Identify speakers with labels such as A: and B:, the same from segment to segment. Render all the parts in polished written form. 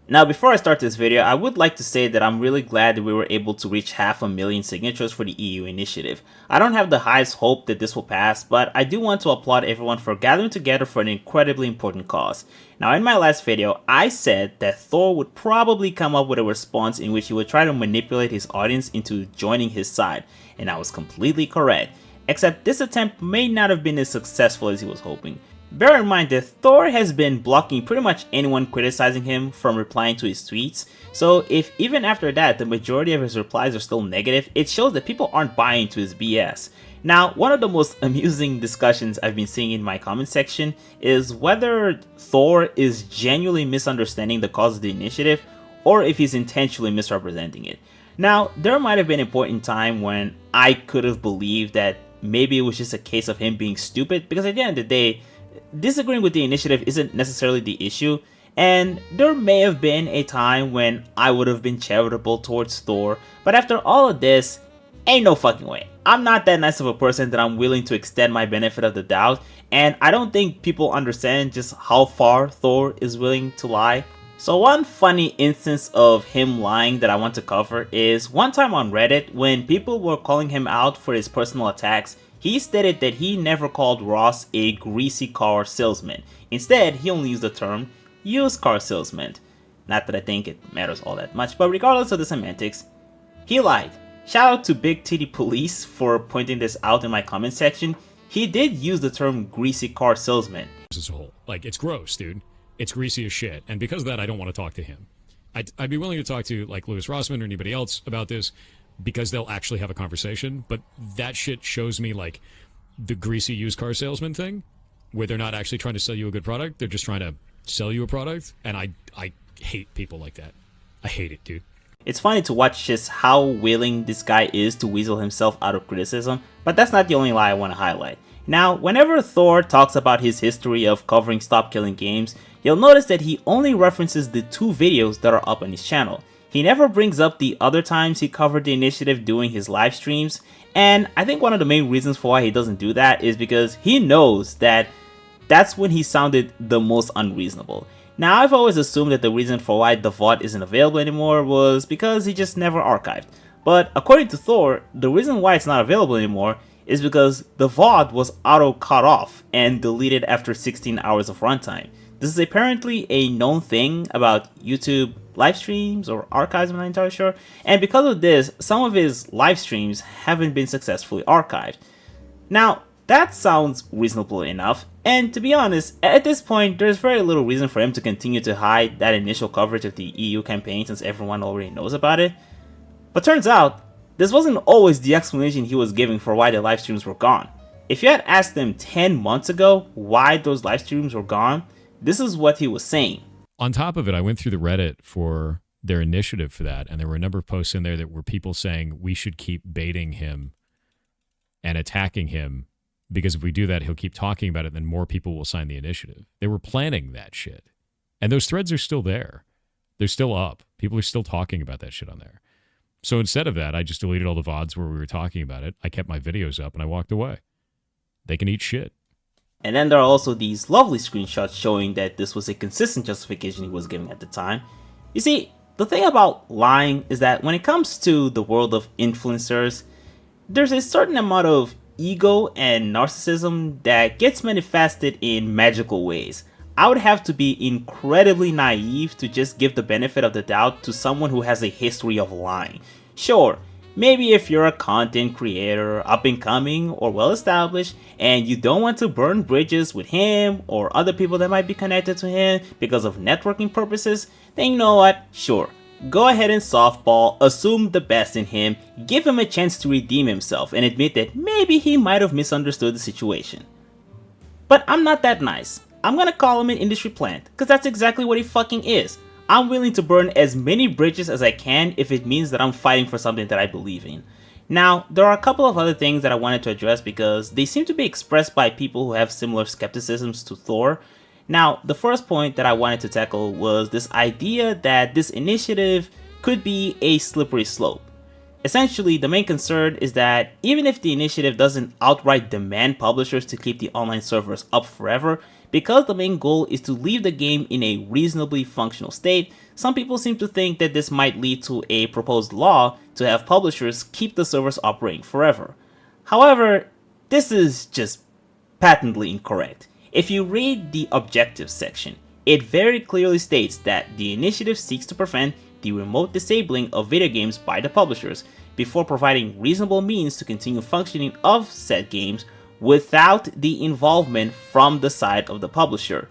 A: Now, before I start this video, I would like to say that I'm really glad that we were able to reach 500,000 signatures for the EU initiative. I don't have the highest hope that this will pass, but I do want to applaud everyone for gathering together for an incredibly important cause. Now, in my last video, I said that Thor would probably come up with a response in which he would try to manipulate his audience into joining his side, and I was completely correct, except this attempt may not have been as successful as he was hoping. Bear in mind that Thor has been blocking pretty much anyone criticizing him from replying to his tweets, so if even after that the majority of his replies are still negative, it shows that people aren't buying into his BS. Now, one of the most amusing discussions I've been seeing in my comment section is whether Thor is genuinely misunderstanding the cause of the initiative or if he's intentionally misrepresenting it. Now, there might have been a point in time when I could have believed that maybe it was just a case of him being stupid, because at the end of the day, disagreeing with the initiative isn't necessarily the issue, and there may have been a time when I would have been charitable towards Thor, but after all of this, ain't no fucking way. I'm not that nice of a person that I'm willing to extend my benefit of the doubt, and I don't think people understand just how far Thor is willing to lie. So one funny instance of him lying that I want to cover is one time on Reddit when people were calling him out for his personal attacks. He stated that he never called Ross a greasy car salesman. Instead, he only used the term used car salesman. Not that I think it matters all that much, but regardless of the semantics, he lied. Shout out to Big Titty Police for pointing this out in my comment section. He did use the term greasy car salesman.
B: As a whole, like, it's gross, dude. It's greasy as shit, and because of that, I don't want to talk to him. I'd be willing to talk to like Louis Rossman or anybody else about this, because they'll actually have a conversation, but that shit shows me like the greasy used car salesman thing, where they're not actually trying to sell you a good product, they're just trying to sell you a product, and I hate people like that. I hate it, dude.
A: It's funny to watch just how willing this guy is to weasel himself out of criticism, but that's not the only lie I want to highlight. Now, whenever Thor talks about his history of covering Stop Killing Games, you'll notice that he only references the 2 videos that are up on his channel. He never brings up the other times he covered the initiative doing his live streams, and I think one of the main reasons for why he doesn't do that is because he knows that that's when he sounded the most unreasonable. Now, I've always assumed that the reason for why the VOD isn't available anymore was because he just never archived. But according to Thor, the reason why it's not available anymore is because the VOD was auto cut off and deleted after 16 hours of runtime. This is apparently a known thing about YouTube live streams or archives, I'm not entirely sure, and because of this, some of his live streams haven't been successfully archived. Now, that sounds reasonable enough, and to be honest, at this point, there's very little reason for him to continue to hide that initial coverage of the EU campaign since everyone already knows about it. But turns out, this wasn't always the explanation he was giving for why the live streams were gone. If you had asked him 10 months ago why those live streams were gone, this is what he was saying.
B: On top of it, I went through the Reddit for their initiative for that, and there were a number of posts in there that were people saying we should keep baiting him and attacking him, because if we do that, he'll keep talking about it, then more people will sign the initiative. They were planning that shit. And those threads are still there. They're still up. People are still talking about that shit on there. So instead of that, I just deleted all the VODs where we were talking about it. I kept my videos up and I walked away. They can eat shit.
A: And then there are also these lovely screenshots showing that this was a consistent justification he was giving at the time. You see, the thing about lying is that when it comes to the world of influencers, there's a certain amount of ego and narcissism that gets manifested in magical ways. I would have to be incredibly naive to just give the benefit of the doubt to someone who has a history of lying. Sure, maybe if you're a content creator, up and coming, or well established, and you don't want to burn bridges with him or other people that might be connected to him because of networking purposes, then you know what? Sure. Go ahead and softball, assume the best in him, give him a chance to redeem himself, and admit that maybe he might have misunderstood the situation. But I'm not that nice. I'm gonna call him an industry plant, because that's exactly what he fucking is. I'm willing to burn as many bridges as I can if it means that I'm fighting for something that I believe in. Now, there are a couple of other things that I wanted to address because they seem to be expressed by people who have similar skepticisms to Thor. Now, the first point that I wanted to tackle was this idea that this initiative could be a slippery slope. Essentially, the main concern is that even if the initiative doesn't outright demand publishers to keep the online servers up forever, Because the main goal is to leave the game in a reasonably functional state, some people seem to think that this might lead to a proposed law to have publishers keep the servers operating forever. However, this is just patently incorrect. If you read the objectives section, it very clearly states that the initiative seeks to prevent the remote disabling of video games by the publishers before providing reasonable means to continue functioning of said games without the involvement from the side of the publisher.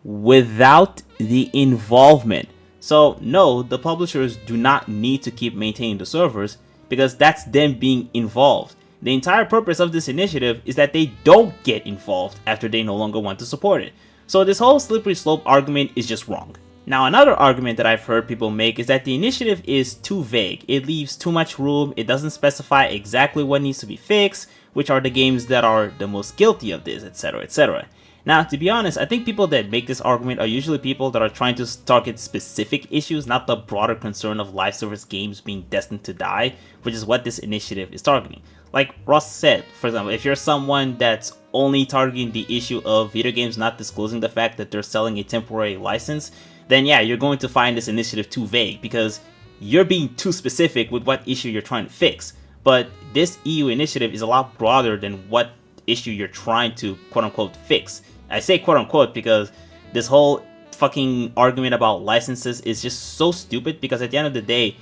A: Without the involvement. So no, the publishers do not need to keep maintaining the servers because that's them being involved. The entire purpose of this initiative is that they don't get involved after they no longer want to support it. So this whole slippery slope argument is just wrong. Now another argument that I've heard people make is that the initiative is too vague. It leaves too much room, it doesn't specify exactly what needs to be fixed, which are the games that are the most guilty of this, etc, etc. Now, to be honest, I think people that make this argument are usually people that are trying to target specific issues, not the broader concern of live service games being destined to die, which is what this initiative is targeting. Like Ross said, for example, if you're someone that's only targeting the issue of video games not disclosing the fact that they're selling a temporary license, then yeah, you're going to find this initiative too vague because you're being too specific with what issue you're trying to fix. But this EU initiative is a lot broader than what issue you're trying to quote-unquote fix. I say quote-unquote because this whole fucking argument about licenses is just so stupid because at the end of the day,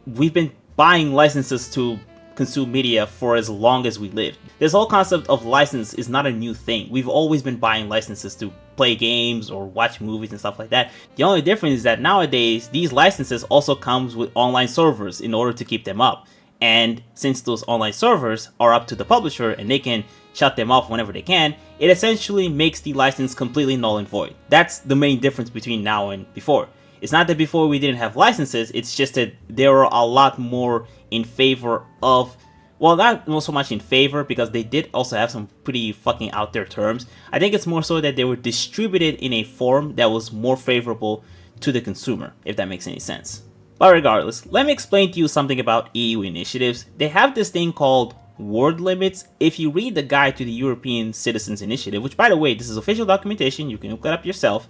A: we've been buying licenses to consume media for as long as we lived. This whole concept of license is not a new thing. We've always been buying licenses to play games or watch movies and stuff like that. The only difference is that nowadays, these licenses also comes with online servers in order to keep them up. And since those online servers are up to the publisher and they can shut them off whenever they can, it essentially makes the license completely null and void. That's the main difference between now and before. It's not that before we didn't have licenses, it's just that there were a lot more in favor of, well, not so much in favor because they did also have some pretty fucking out there terms. I think it's more so that they were distributed in a form that was more favorable to the consumer, if that makes any sense. But regardless, let me explain to you something about EU initiatives. They have this thing called word limits. If you read the guide to the European Citizens Initiative, which by the way, this is official documentation, you can look it up yourself.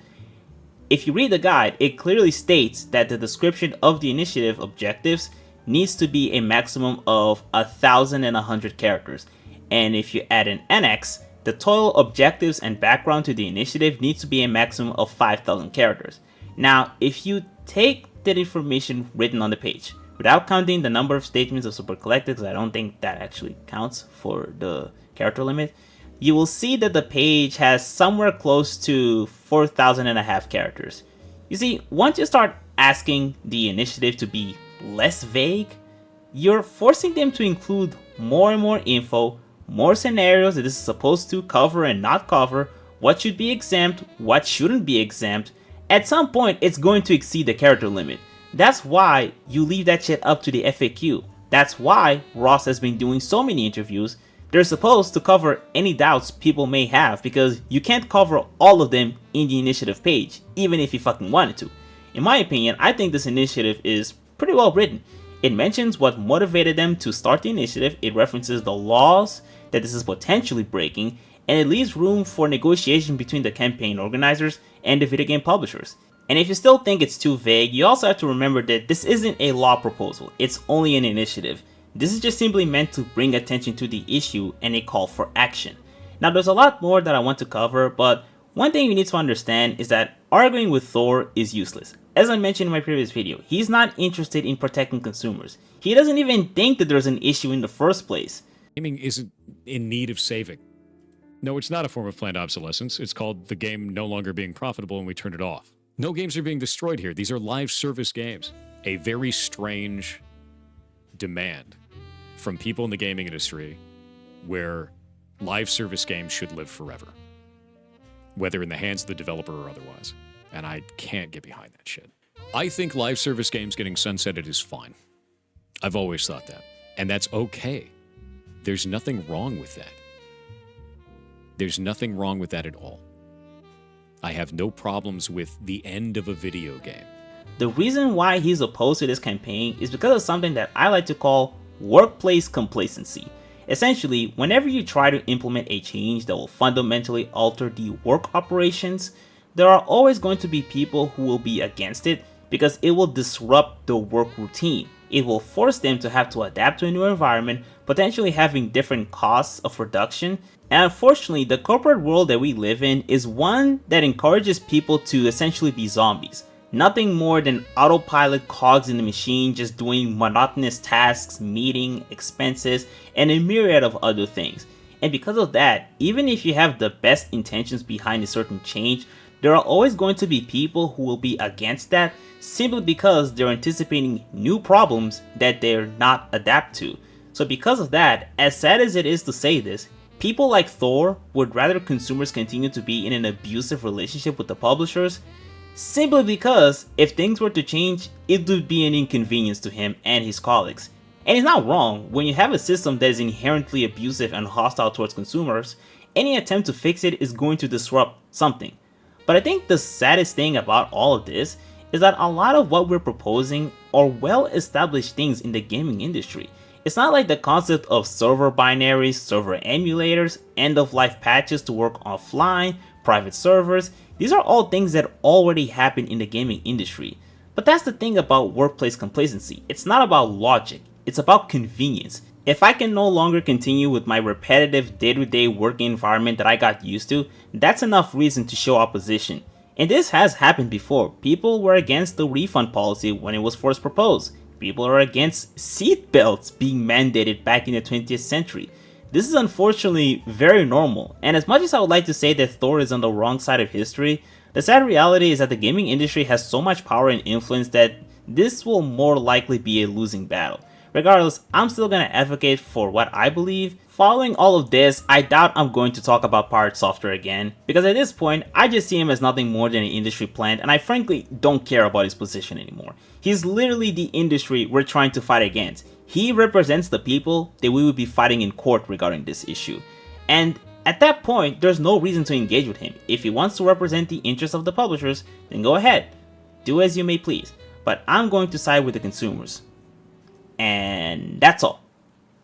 A: If you read the guide, it clearly states that the description of the initiative objectives needs to be a maximum of 1,100 characters. And if you add an annex, the total objectives and background to the initiative needs to be a maximum of 5,000 characters. Now, if you take that information written on the page, without counting the number of statements of super collected, because I don't think that actually counts for the character limit, you will see that the page has somewhere close to 4,500 characters. You see, once you start asking the initiative to be less vague, you're forcing them to include more and more info, more scenarios that this is supposed to cover and not cover, what should be exempt, what shouldn't be exempt. At some point, it's going to exceed the character limit. That's why you leave that shit up to the FAQ. That's why Ross has been doing so many interviews. They're supposed to cover any doubts people may have because you can't cover all of them in the initiative page, even if you fucking wanted to. In my opinion, I think this initiative is pretty well written. It mentions what motivated them to start the initiative, it references the laws that this is potentially breaking, and it leaves room for negotiation between the campaign organizers and the video game publishers. And if you still think it's too vague, you also have to remember that this isn't a law proposal, it's only an initiative. This is just simply meant to bring attention to the issue and a call for action. Now there's a lot more that I want to cover, but one thing you need to understand is that arguing with Thor is useless. As I mentioned in my previous video, he's not interested in protecting consumers. He doesn't even think that there's an issue in the first place.
B: Gaming isn't in need of saving. No, it's not a form of planned obsolescence. It's called the game no longer being profitable and we turn it off. No games are being destroyed here. These are live service games. A very strange demand from people in the gaming industry where live service games should live forever, whether in the hands of the developer or otherwise. And I can't get behind that shit. I think live service games getting sunsetted is fine. I've always thought that. And that's okay. There's nothing wrong with that. There's nothing wrong with that at all. I have no problems with the end of a video game.
A: The reason why he's opposed to this campaign is because of something that I like to call workplace complacency. Essentially, whenever you try to implement a change that will fundamentally alter the work operations, there are always going to be people who will be against it because it will disrupt the work routine. It will force them to have to adapt to a new environment, potentially having different costs of production. And unfortunately, the corporate world that we live in is one that encourages people to essentially be zombies. Nothing more than autopilot cogs in the machine just doing monotonous tasks, meeting, expenses, and a myriad of other things. And because of that, even if you have the best intentions behind a certain change, there are always going to be people who will be against that simply because they're anticipating new problems that they're not adapt to. So because of that, as sad as it is to say this, people like Thor would rather consumers continue to be in an abusive relationship with the publishers, simply because if things were to change, it would be an inconvenience to him and his colleagues. And it's not wrong. When you have a system that is inherently abusive and hostile towards consumers, any attempt to fix it is going to disrupt something. But I think the saddest thing about all of this is that a lot of what we're proposing are well-established things in the gaming industry. It's not like the concept of server binaries, server emulators, end-of-life patches to work offline, private servers. These are all things that already happen in the gaming industry. But that's the thing about workplace complacency. It's not about logic, it's about convenience. If I can no longer continue with my repetitive day-to-day working environment that I got used to, that's enough reason to show opposition. And this has happened before. People were against the refund policy when it was first proposed. People are against seat belts being mandated back in the 20th century. This is unfortunately very normal, and as much as I would like to say that Thor is on the wrong side of history, the sad reality is that the gaming industry has so much power and influence that this will more likely be a losing battle. Regardless, I'm still going to advocate for what I believe. Following all of this, I doubt I'm going to talk about Pirate Software again, because at this point, I just see him as nothing more than an industry plant, and I frankly don't care about his position anymore. He's literally the industry we're trying to fight against. He represents the people that we would be fighting in court regarding this issue. And at that point, there's no reason to engage with him. If he wants to represent the interests of the publishers, then go ahead. Do as you may please. But I'm going to side with the consumers. And that's all.